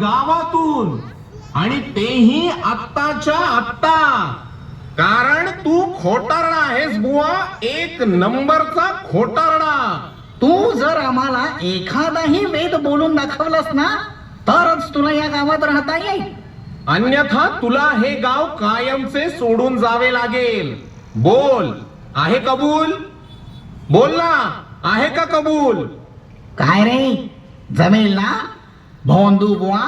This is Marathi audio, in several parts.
गावातून, आणि तेही आत्ताच्या आत्ता. कारण तू खोटारडा आहेस बुवा, एक नंबरचा खोटारडा. तू जर आम्हाला एखादाही वेद बोलून दाखवलास ना, तरच तुला या गावात राहता येईल. अन्यथा तुला हे गाव कायमचे सोडून जावे लागेल. बोल, आहे कबूल? बोल ना, आहे का कबूल? काय रे, जमेल ना भोंदू बुवा?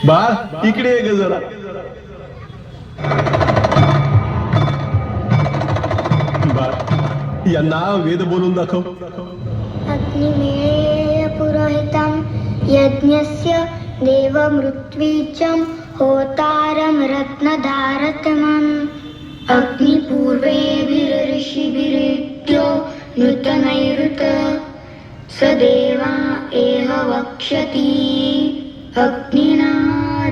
बाळ इकडे ये ग जरा. बाळ यांना वेद बोलून दाखव. अग्निमेय पुरोहितं यज्ञस्य देवमृत्वीचं होतारं रत्नधारतमम् अग्निपूर्वेभिर्षिभिरित्यो नृतनैरुत स देवा एह वक्ष्यति अग्निना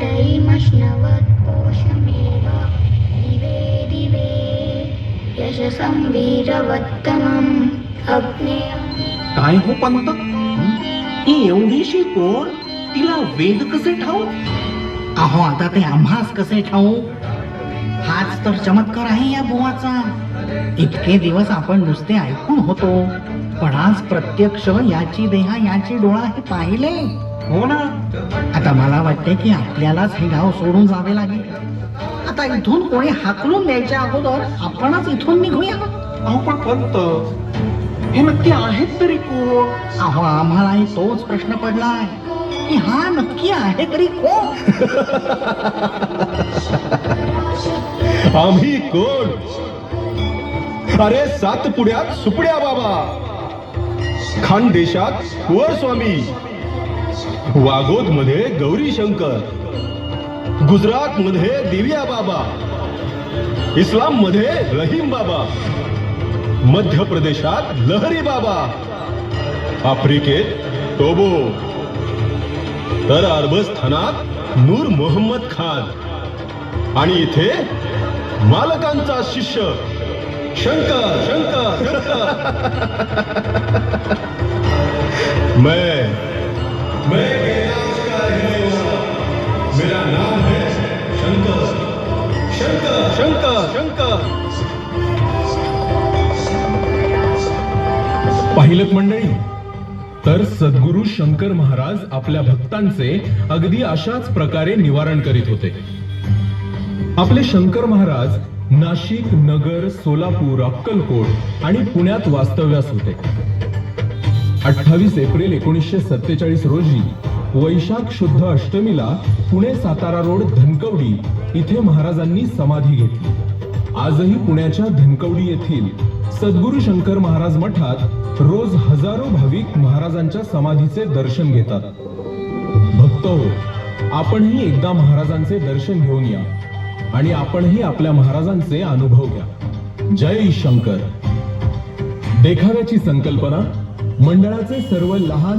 रयिमश्नवत्पोषमेव दिवे दिवे यशसं वीरवत्तमम् अग्नेयम्. काय हो पंत, ही एवढीशी कोण, तिला वेद कसे ठाऊक? अहो आता ते आम्हास कसे ठाऊ? हाच तर चमत्कार आहे या बुवाचा. इतके दिवस आपण नुसते ऐकून होतो, पण आज प्रत्यक्ष याची देहा याची डोळा हे पाहिले. हो ना. आता मला वाटते की आपल्यालाच हे गाव सोडून जावे लागेल. आता इथून कोणी हाकलून द्यायच्या अगोदर आपणच इथून निघूया. अहो पण पंत, हे नक्की आहेत तरी कोण? अहो आम्हालाही तोच प्रश्न पडलाय की हा नक्की आहे तरी कोण? आम्ही कोण? अरे सातपुड्यात सुपड्या बाबा, खानदेशात कुंवर स्वामी, वागोद मध्ये गौरी शंकर, गुजरात मध्ये दिव्या बाबा, इस्लाम मध्ये रहीम बाबा, मध्य प्रदेशात लहरी बाबा, आफ्रिकेत टोबो, तर अरबस्थानात नूर मोहम्मद खान, आणि इथे मालकांचा शिष्य शंकर शंकर शंकर. मैं कैलाश का रहने वाला, मेरा नाम है शंकर शंकर शंकर शंकर. पाहिलत मंडळी, तर सद्गुरू शंकर महाराज आपल्या भक्तांचे अगदी अशाच प्रकारे निवारण करीत होते. आपले शंकर महाराज नाशिक, नगर, सोलापूर, अक्कलकोट आणि पुण्यात वास्तव्यास होते. 28 एप्रिल 1947 रोजी वैशाख शुद्ध अष्टमीला पुणे सातारा रोड धनकवडी इथे महाराजांनी समाधी घेतली. आजही पुण्याच्या धनकवडी येथील सद्गुरू शंकर महाराज मठात रोज हजारो भाविक महाराजांच्या समाधीचे दर्शन घेतात. भक्त हो, आपणही एकदा महाराजांचे दर्शन घेऊन या आणि आपणही आपल्या महाराजांचे अनुभव घ्या. जय शंकर. देखाव्याची संकल्पना मंडळाचे सर्व लहान